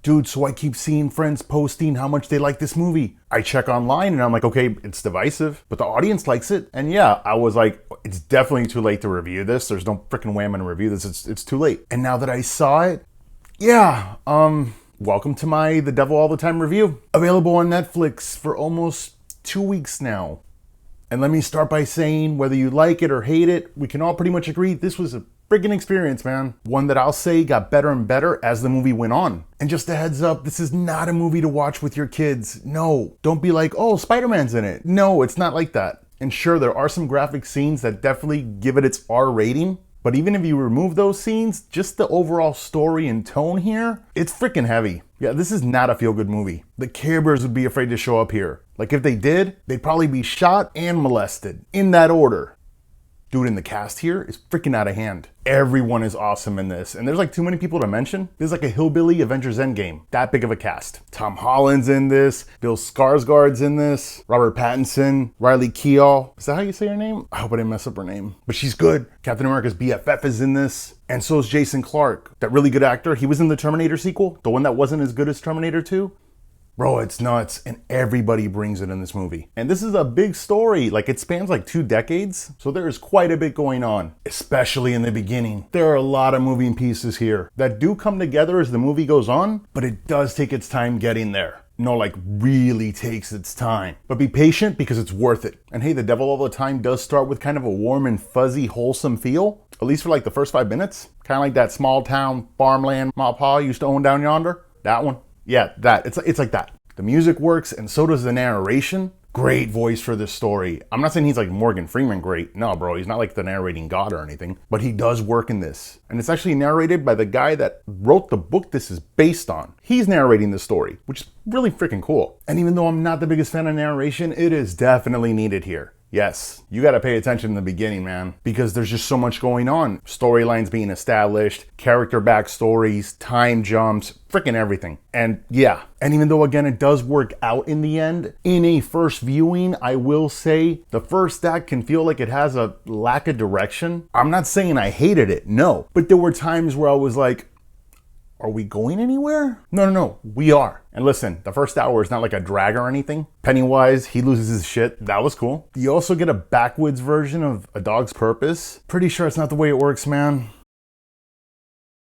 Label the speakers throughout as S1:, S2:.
S1: Dude, so I keep seeing friends posting how much they like this movie. I check online and I'm like, okay, it's divisive, but the audience likes it. And yeah, I was like, it's definitely too late to review this. There's no freaking way I'm gonna review this. It's too late. And now that I saw it, yeah, welcome to my The Devil All the Time review. Available on Netflix for almost 2 weeks now. And let me start by saying, whether you like it or hate it, we can all pretty much agree this was a friggin' experience, man. One that I'll say got better and better as the movie went on. And just a heads up, this is not a movie to watch with your kids. No, don't be like, oh, Spider-Man's in it. No, it's not like that. And sure, there are some graphic scenes that definitely give it its R rating. But even if you remove those scenes, just the overall story and tone here, it's freaking heavy. Yeah, this is not a feel-good movie. The Care Bears would be afraid to show up here. Like if they did, they'd probably be shot and molested. In that order. Dude, in the cast here is freaking out of hand. Everyone is awesome in this. And there's like too many people to mention. There's like a hillbilly Avengers Endgame. That big of a cast. Tom Holland's in this. Bill Skarsgård's in this. Robert Pattinson. Riley Keough. Is that how you say her name? I hope I didn't mess up her name. But she's good. Captain America's BFF is in this. And so is Jason Clarke. That really good actor. He was in the Terminator sequel. The one that wasn't as good as Terminator 2. Bro, it's nuts, and everybody brings it in this movie. And this is a big story, like it spans like 2 decades, so there is quite a bit going on, especially in the beginning. There are a lot of moving pieces here that do come together as the movie goes on, but it does take its time getting there. No, like really takes its time. But be patient because it's worth it. And hey, The Devil All the Time does start with kind of a warm and fuzzy, wholesome feel, at least for like the first 5 minutes. Kind of like that small town farmland my pa used to own down yonder. That one. Yeah, that. It's like that. The music works and so does the narration. Great voice for this story. I'm not saying he's like Morgan Freeman great. No, bro, he's not like the narrating god or anything. But he does work in this. And it's actually narrated by the guy that wrote the book this is based on. He's narrating the story, which is really freaking cool. And even though I'm not the biggest fan of narration, it is definitely needed here. Yes, you gotta pay attention in the beginning, man, because there's just so much going on. Storylines being established, character backstories, time jumps, freaking everything. And yeah, and even though again it does work out in the end, in a first viewing, I will say the first act can feel like it has a lack of direction. I'm not saying I hated it, no, but there were times where I was like, are we going anywhere? No, we are. And listen, the first hour is not like a drag or anything. Pennywise, he loses his shit. That was cool. You also get a backwoods version of A Dog's Purpose. Pretty sure it's not the way it works, man.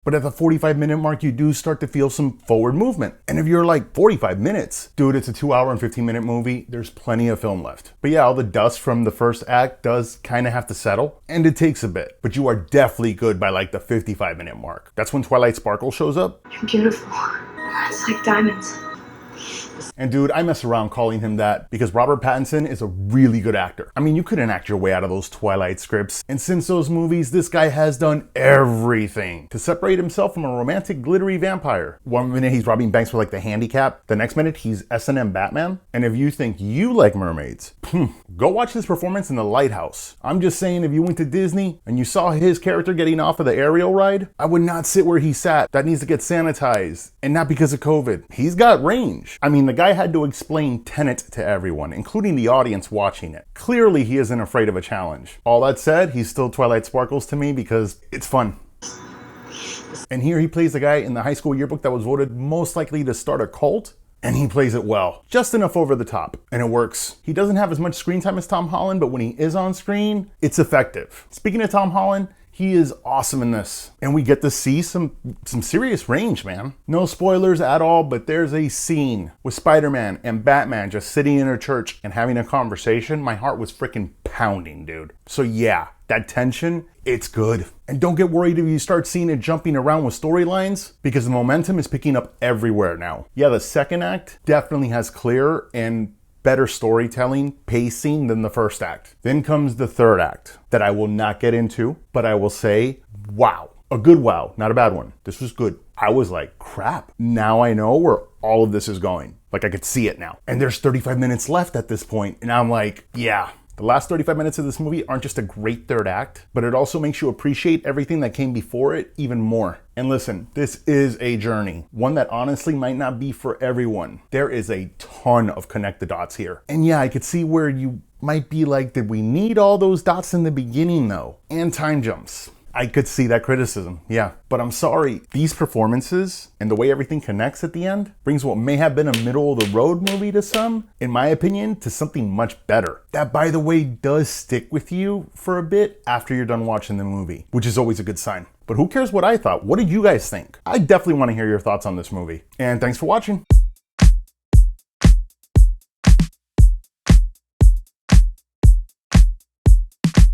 S1: But at the 45-minute mark, you do start to feel some forward movement. And if you're like 45 minutes, dude, it's a 2 hour and 15-minute movie. There's plenty of film left. But yeah, all the dust from the first act does kind of have to settle. And it takes a bit. But you are definitely good by like the 55-minute mark. That's when Twilight Sparkle shows up.
S2: You're beautiful. It's like diamonds.
S1: And dude, I mess around calling him that because Robert Pattinson is a really good actor. I mean, you couldn't act your way out of those Twilight scripts. And since those movies, this guy has done everything to separate himself from a romantic, glittery vampire. One minute he's robbing banks with like the handicap. The next minute he's S&M Batman. And if you think you like mermaids, go watch this performance in The Lighthouse. I'm just saying, if you went to Disney and you saw his character getting off of the aerial ride, I would not sit where he sat. That needs to get sanitized. And not because of COVID. He's got range. I mean, the guy had to explain Tenet to everyone, including the audience watching it. Clearly, he isn't afraid of a challenge. All that said, he's still Twilight Sparkles to me because it's fun. And here he plays the guy in the high school yearbook that was voted most likely to start a cult. And he plays it well. Just enough over the top. And it works. He doesn't have as much screen time as Tom Holland, but when he is on screen, it's effective. Speaking of Tom Holland, he is awesome in this. And we get to see some serious range, man. No spoilers at all, but there's a scene with Spider-Man and Batman just sitting in a church and having a conversation. My heart was freaking pounding, dude. So yeah, that tension, it's good. And don't get worried if you start seeing it jumping around with storylines, because the momentum is picking up everywhere now. Yeah, the second act definitely has clearer and better storytelling, pacing than the first act. Then comes the third act that I will not get into, but I will say, wow. A good wow, not a bad one. This was good. I was like, crap. Now I know where all of this is going. Like I could see it now. And there's 35 minutes left at this point, and I'm like, yeah. The last 35 minutes of this movie aren't just a great third act, but it also makes you appreciate everything that came before it even more. And listen, this is a journey, one that honestly might not be for everyone. There is a ton of connect the dots here. And yeah, I could see where you might be like, did we need all those dots in the beginning though? And time jumps. I could see that criticism, yeah. But I'm sorry, these performances and the way everything connects at the end brings what may have been a middle-of-the-road movie to some, in my opinion, to something much better. That, by the way, does stick with you for a bit after you're done watching the movie, which is always a good sign. But who cares what I thought? What did you guys think? I definitely want to hear your thoughts on this movie. And thanks for watching.